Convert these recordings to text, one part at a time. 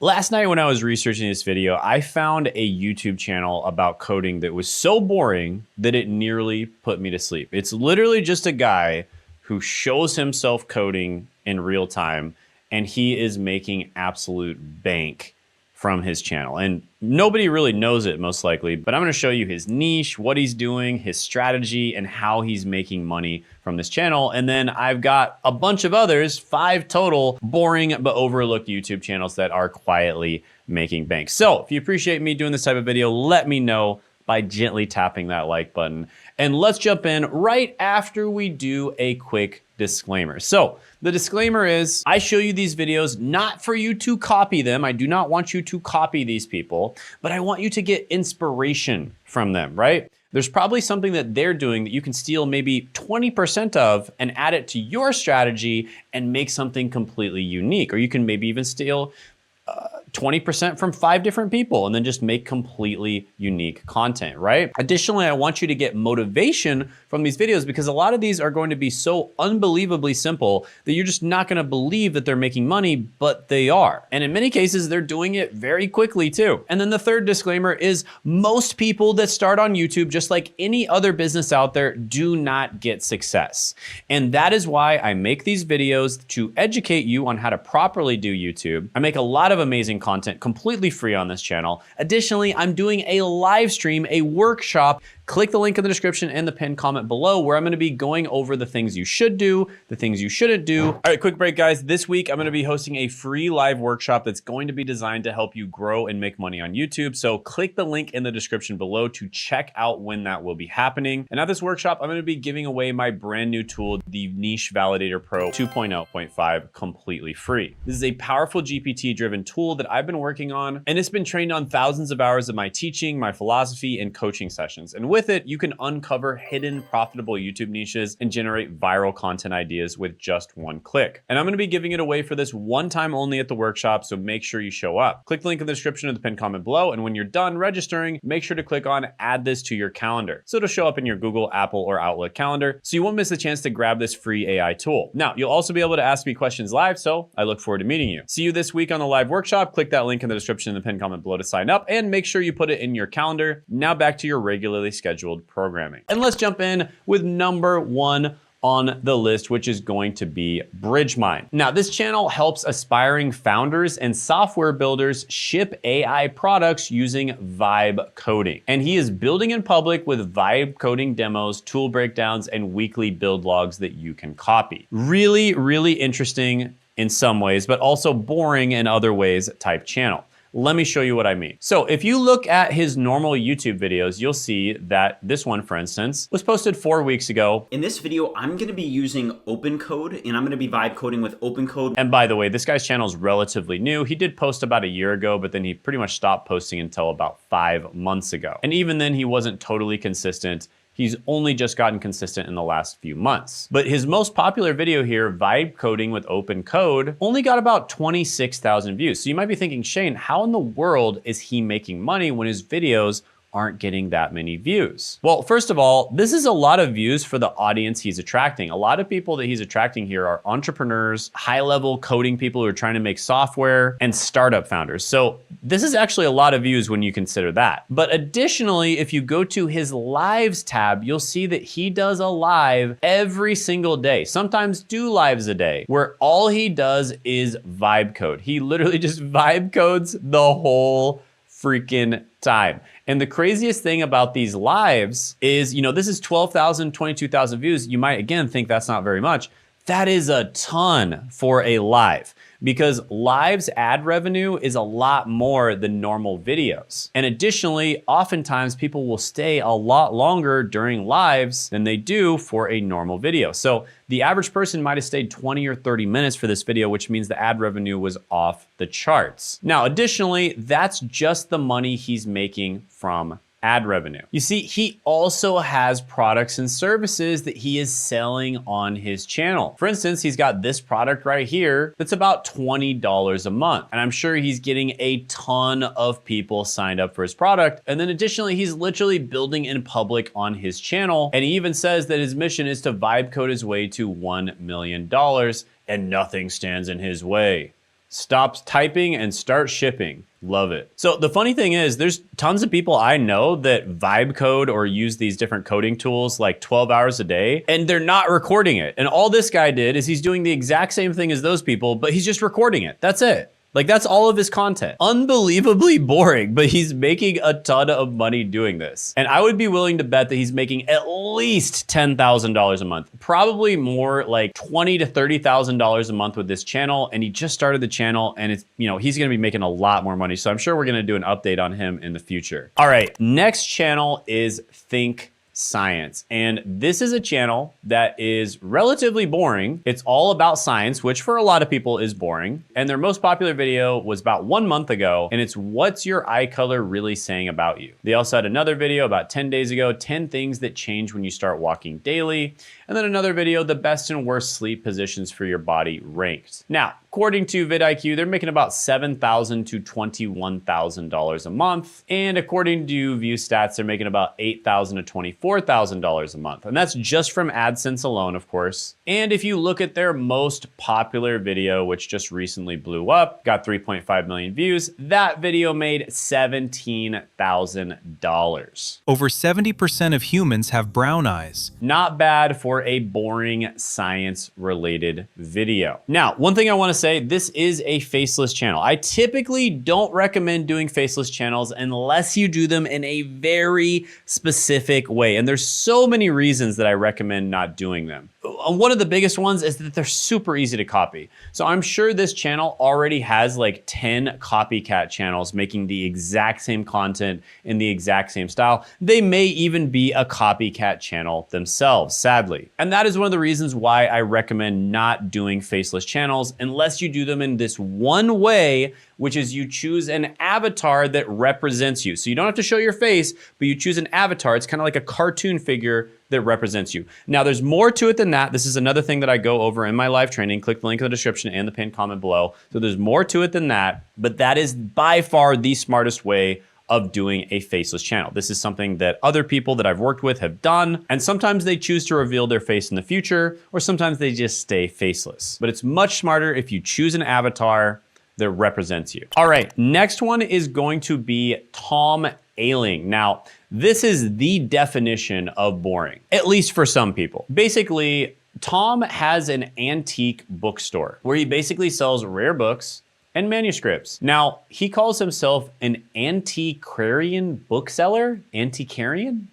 Last night when I was researching this video, I found a YouTube channel about coding that was so boring that it nearly put me to sleep. It's literally just a guy who shows himself coding in real time, and he is making absolute bank from his channel. And nobody really knows it, most likely, but I'm gonna show you his niche, what he's doing, his strategy, and how he's making money from this channel. And then I've got a bunch of others, 5 total, boring but overlooked YouTube channels that are quietly making bank. So if you appreciate me doing this type of video, let me know by gently tapping that like button. And let's jump in right after we do a quick disclaimer. So the disclaimer is I show you these videos not for you to copy them. I do not want you to copy these people, but I want you to get inspiration from them, right? There's probably something that they're doing that you can steal maybe 20% of and add it to your strategy and make something completely unique. Or you can maybe even steal 20% from 5 different people and then just make completely unique content, right? Additionally, I want you to get motivation from these videos because a lot of these are going to be so unbelievably simple that you're just not gonna believe that they're making money, but they are. And in many cases, they're doing it very quickly too. And then the third disclaimer is most people that start on YouTube, just like any other business out there, do not get success. And that is why I make these videos to educate you on how to properly do YouTube. I make a lot of amazing content completely free on this channel. Additionally, I'm doing a live stream, a workshop. Click the link in the description and the pinned comment below where I'm gonna be going over the things you should do, the things you shouldn't do. All right, quick break, guys. This week, I'm gonna be hosting a free live workshop that's going to be designed to help you grow and make money on YouTube. So click the link in the description below to check out when that will be happening. And at this workshop, I'm gonna be giving away my brand new tool, the Niche Validator Pro 2.0.5, completely free. This is a powerful GPT-driven tool that I've been working on, and it's been trained on thousands of hours of my teaching, my philosophy, and coaching sessions. And with it, you can uncover hidden profitable YouTube niches and generate viral content ideas with just one click. And I'm gonna be giving it away for this one time only at the workshop, so make sure you show up. Click the link in the description of the pinned comment below, and when you're done registering, make sure to click on add this to your calendar. So it'll show up in your Google, Apple, or Outlook calendar, so you won't miss the chance to grab this free AI tool. Now, you'll also be able to ask me questions live, so I look forward to meeting you. See you this week on the live workshop. Click that link in the description and the pinned comment below to sign up, and make sure you put it in your calendar. Now back to your regularly scheduled programming. And let's jump in with number 1 on the list, which is going to be BridgeMine. Now, this channel helps aspiring founders and software builders ship AI products using vibe coding. And he is building in public with vibe coding demos, tool breakdowns, and weekly build logs that you can copy. Really, really interesting in some ways, but also boring in other ways type channel. Let me show you what I mean. So if you look at his normal YouTube videos, you'll see that this one, for instance, was posted 4 weeks ago. In this video, I'm gonna be using OpenCode, and I'm gonna be vibe coding with OpenCode. And by the way, this guy's channel is relatively new. He did post about a year ago, but then he pretty much stopped posting until about 5 months ago. And even then, he wasn't totally consistent. He's only just gotten consistent in the last few months. But his most popular video here, Vibe Coding with Open Code, only got about 26,000 views. So you might be thinking, Shane, how in the world is he making money when his videos aren't getting that many views? Well, first of all, this is a lot of views for the audience he's attracting. A lot of people that he's attracting here are entrepreneurs, high-level coding people who are trying to make software, and startup founders. So this is actually a lot of views when you consider that. But additionally, if you go to his lives tab, you'll see that he does a live every single day, sometimes 2 lives a day, where all he does is vibe code. He literally just vibe codes the whole freaking time. And the craziest thing about these lives is, you know, this is 12,000, 22,000 views. You might, again, think that's not very much. That is a ton for a live, because lives ad revenue is a lot more than normal videos. And additionally, oftentimes people will stay a lot longer during lives than they do for a normal video. So the average person might have stayed 20 or 30 minutes for this video, which means the ad revenue was off the charts. Now, additionally, that's just the money he's making from ad revenue. You see, he also has products and services that he is selling on his channel. For instance, he's got this product right here that's about $20 a month. And I'm sure he's getting a ton of people signed up for his product. And then additionally, he's literally building in public on his channel. And he even says that his mission is to vibe code his way to $1 million, and nothing stands in his way. Stop typing and start shipping. Love it. So the funny thing is there's tons of people I know that vibe code or use these different coding tools like 12 hours a day, and they're not recording it. And all this guy did is he's doing the exact same thing as those people, but he's just recording it. That's it. Like, that's all of his content. Unbelievably boring, but he's making a ton of money doing this. And I would be willing to bet that he's making at least $10,000 a month, probably more like $20,000 to $30,000 a month with this channel. And he just started the channel, and it's, you know, he's gonna be making a lot more money. So I'm sure we're gonna do an update on him in the future. All right, next channel is Think Science. And this is a channel that is relatively boring. It's all about science, which for a lot of people is boring. And their most popular video was about 1 month ago, and it's what's your eye color really saying about you? They also had another video about 10 days ago, 10 things that change when you start walking daily. And then another video, the best and worst sleep positions for your body ranked. Now, according to vidIQ, they're making about $7,000 to $21,000 a month. And according to View Stats, they're making about $8,000 to $24,000 a month. And that's just from AdSense alone, of course. And if you look at their most popular video, which just recently blew up, got 3.5 million views, that video made $17,000. Over 70% of humans have brown eyes. Not bad for a boring science-related video. Now, one thing I want to say, this is a faceless channel. I typically don't recommend doing faceless channels unless you do them in a very specific way. And there's so many reasons that I recommend not doing them. One of the biggest ones is that they're super easy to copy. So I'm sure this channel already has like 10 copycat channels making the exact same content in the exact same style. They may even be a copycat channel themselves, sadly. And that is one of the reasons why I recommend not doing faceless channels unless you do them in this one way, which is you choose an avatar that represents you. So you don't have to show your face, but you choose an avatar. It's kind of like a cartoon figure that represents you. Now, there's more to it than that. This is another thing that I go over in my live training. Click the link in the description and the pinned comment below. So there's more to it than that, but that is by far the smartest way of doing a faceless channel. This is something that other people that I've worked with have done, and sometimes they choose to reveal their face in the future, or sometimes they just stay faceless. But it's much smarter if you choose an avatar that represents you. All right, next one is going to be Tom Ailing. Now, this is the definition of boring, at least for some people. Basically, Tom has an antique bookstore where he basically sells rare books and manuscripts. Now, he calls himself an antiquarian bookseller. Antiquarian?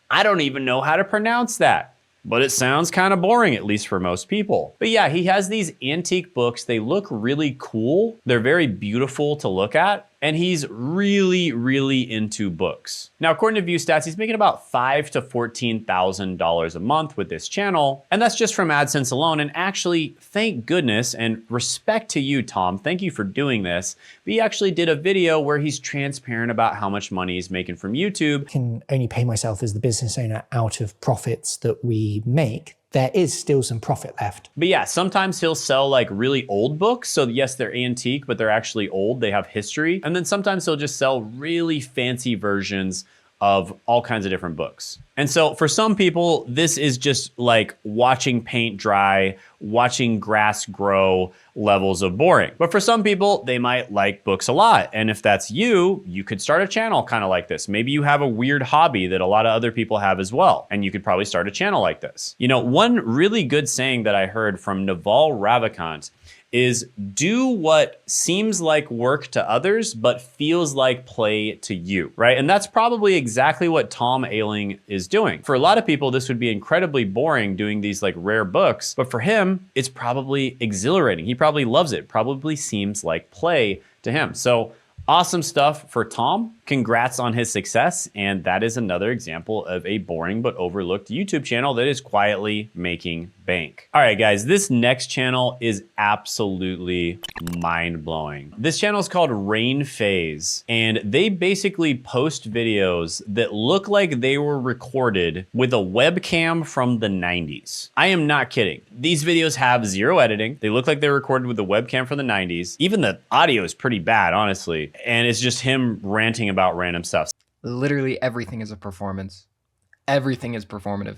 I don't even know how to pronounce that, but it sounds kind of boring, at least for most people. But yeah, he has these antique books. They look really cool. They're very beautiful to look at. And he's really, really into books. Now, according to View Stats, he's making about $5,000 to $14,000 a month with this channel. And that's just from AdSense alone. And actually, thank goodness and respect to you, Tom. Thank you for doing this. But he actually did a video where he's transparent about how much money he's making from YouTube. I can only pay myself as the business owner out of profits that we make. There is still some profit left. But yeah, sometimes he'll sell like really old books. So yes, they're antique, but they're actually old. They have history. And then sometimes he'll just sell really fancy versions of all kinds of different books. And so for some people, this is just like watching paint dry, watching grass grow levels of boring. But for some people, they might like books a lot. And if that's you, you could start a channel kind of like this. Maybe you have a weird hobby that a lot of other people have as well. And you could probably start a channel like this. You know, one really good saying that I heard from Naval Ravikant is do what seems like work to others, but feels like play to you, right? And that's probably exactly what Tom Ailing is doing. For a lot of people, this would be incredibly boring doing these like rare books, but for him, it's probably exhilarating. He probably loves it, probably seems like play to him. So awesome stuff for Tom. Congrats on his success. And that is another example of a boring but overlooked YouTube channel that is quietly making bank. All right, guys, this next channel is absolutely mind-blowing. This channel is called Rain Phase, and they basically post videos that look like they were recorded with a webcam from the 90s. I am not kidding. These videos have zero editing. They look like they were recorded with a webcam from the 90s. Even the audio is pretty bad, honestly. And it's just him ranting about random stuff. Literally everything is a performance. Everything is performative.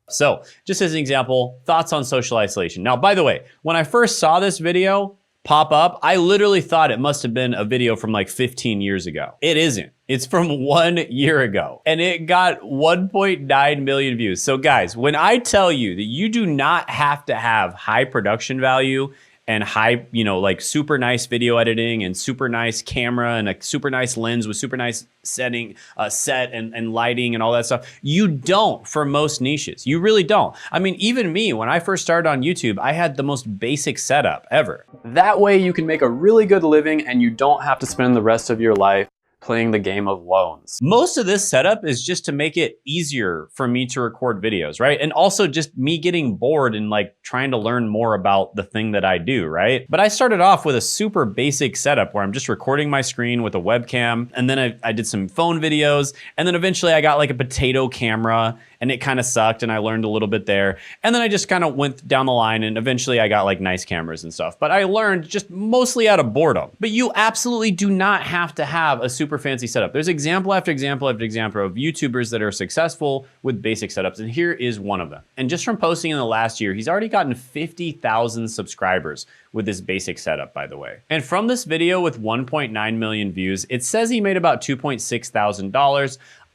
So just as an example, thoughts on social isolation. Now, by the way, when I first saw this video, pop up, I literally thought it must have been a video from like 15 years ago. It isn't. It's from 1 year ago and it got 1.9 million views. So guys, when I tell you that you do not have to have high production value and high, like super nice video editing and super nice camera and a super nice lens with super nice set and lighting and all that stuff. You don't for most niches. You really don't. I mean, even me, when I first started on YouTube, I had the most basic setup ever. That way you can make a really good living and you don't have to spend the rest of your life playing the game of loans. Most of this setup is just to make it easier for me to record videos, right? And also just me getting bored and like trying to learn more about the thing that I do, right? But I started off with a super basic setup where I'm just recording my screen with a webcam, and then I did some phone videos, and then eventually I got like a potato camera, and it kind of sucked and I learned a little bit there. And then I just kind of went down the line and eventually I got like nice cameras and stuff. But I learned just mostly out of boredom. But you absolutely do not have to have a super fancy setup. There's example after example after example of YouTubers that are successful with basic setups, and here is one of them. And just from posting in the last year, he's already gotten 50,000 subscribers with this basic setup, by the way. And from this video with 1.9 million views, it says he made about $2.6 thousand.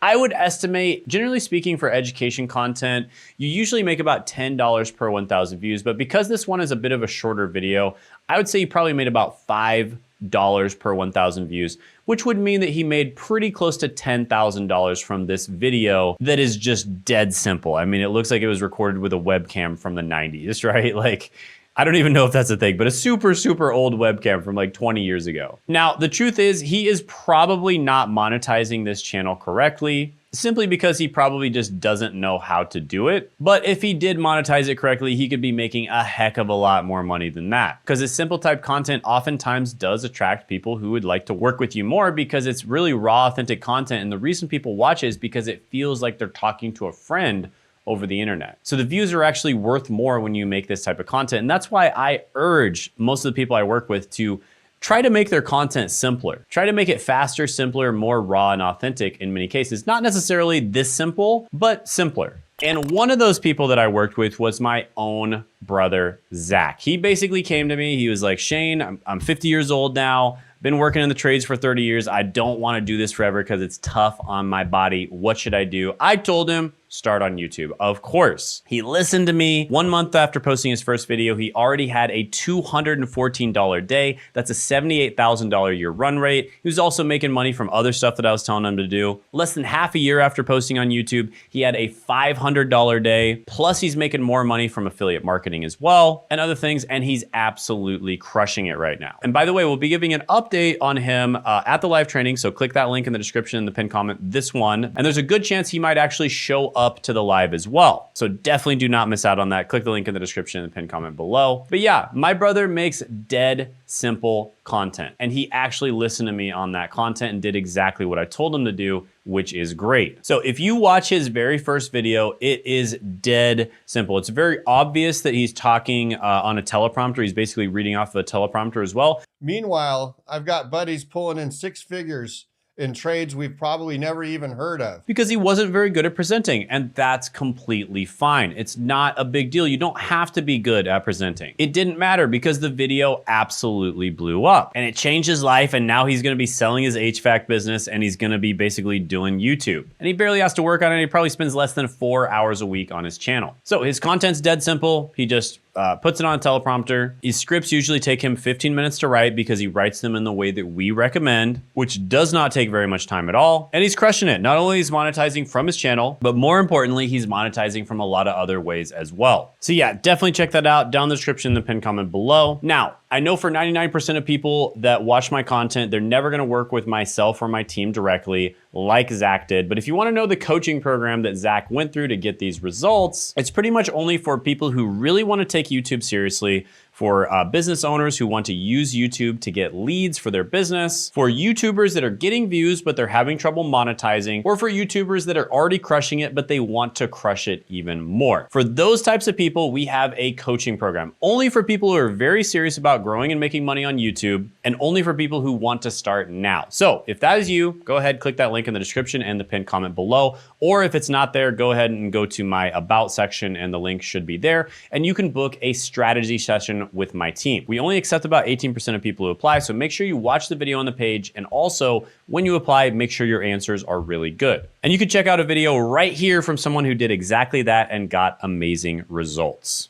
I would estimate, generally speaking, for education content, you usually make about $10 per 1,000 views, but because this one is a bit of a shorter video, I would say he probably made about $5 per 1,000 views, which would mean that he made pretty close to $10,000 from this video that is just dead simple. I mean, it looks like it was recorded with a webcam from the 90s, right? Like, I don't even know if that's a thing, but a super, super old webcam from like 20 years ago. Now, the truth is he is probably not monetizing this channel correctly, simply because he probably just doesn't know how to do it. But if he did monetize it correctly, he could be making a heck of a lot more money than that. Because his simple type content oftentimes does attract people who would like to work with you more because it's really raw, authentic content. And the reason people watch it is because it feels like they're talking to a friend over the internet. So the views are actually worth more when you make this type of content. And that's why I urge most of the people I work with to try to make their content simpler. Try to make it faster, simpler, more raw and authentic in many cases. Not necessarily this simple, but simpler. And one of those people that I worked with was my own brother, Zach. He basically came to me, he was like, Shane, I'm 50 years old now, been working in the trades for 30 years. I don't want to do this forever because it's tough on my body. What should I do? I told him, start on YouTube. Of course. He listened to me. 1 month after posting his first video, he already had a $214 day. That's a $78,000 a year run rate. He was also making money from other stuff that I was telling him to do. Less than half a year after posting on YouTube, he had a $500 day. Plus he's making more money from affiliate marketing as well and other things. And he's absolutely crushing it right now. And by the way, we'll be giving an update on him at the live training. So click that link in the description in the pinned comment, this one. And there's a good chance he might actually show up to the live as well. So definitely do not miss out on that. Click the link in the description in the pinned comment below. But yeah, my brother makes dead simple content and he actually listened to me on that content and did exactly what I told him to do, which is great. So if you watch his very first video, it is dead simple. It's very obvious that he's talking on a teleprompter. He's basically reading off of a teleprompter as well. Meanwhile, I've got buddies pulling in 6 figures in trades we've probably never even heard of. Because he wasn't very good at presenting, and that's completely fine. It's not a big deal. You don't have to be good at presenting. It didn't matter because the video absolutely blew up and it changed his life, and now he's gonna be selling his HVAC business and he's gonna be basically doing YouTube. And he barely has to work on it. He probably spends less than 4 hours a week on his channel. So his content's dead simple. He just puts it on a teleprompter. His scripts usually take him 15 minutes to write because he writes them in the way that we recommend, which does not take very much time at all. And he's crushing it. Not only is monetizing from his channel, but more importantly, he's monetizing from a lot of other ways as well. So yeah, definitely check that out down in the description in the pinned comment below. Now, I know for 99% of people that watch my content, they're never gonna work with myself or my team directly like Zach did. But if you wanna know the coaching program that Zach went through to get these results, it's pretty much only for people who really wanna take YouTube seriously, for business owners who want to use YouTube to get leads for their business, for YouTubers that are getting views but they're having trouble monetizing, or for YouTubers that are already crushing it but they want to crush it even more. For those types of people, we have a coaching program, only for people who are very serious about growing and making money on YouTube, and only for people who want to start now. So if that is you, go ahead, click that link in the description and the pinned comment below, or if it's not there, go ahead and go to my about section and the link should be there, and you can book a strategy session one with my team. We only accept about 18% of people who apply, so make sure you watch the video on the page, and also when you apply, make sure your answers are really good. And you can check out a video right here from someone who did exactly that and got amazing results.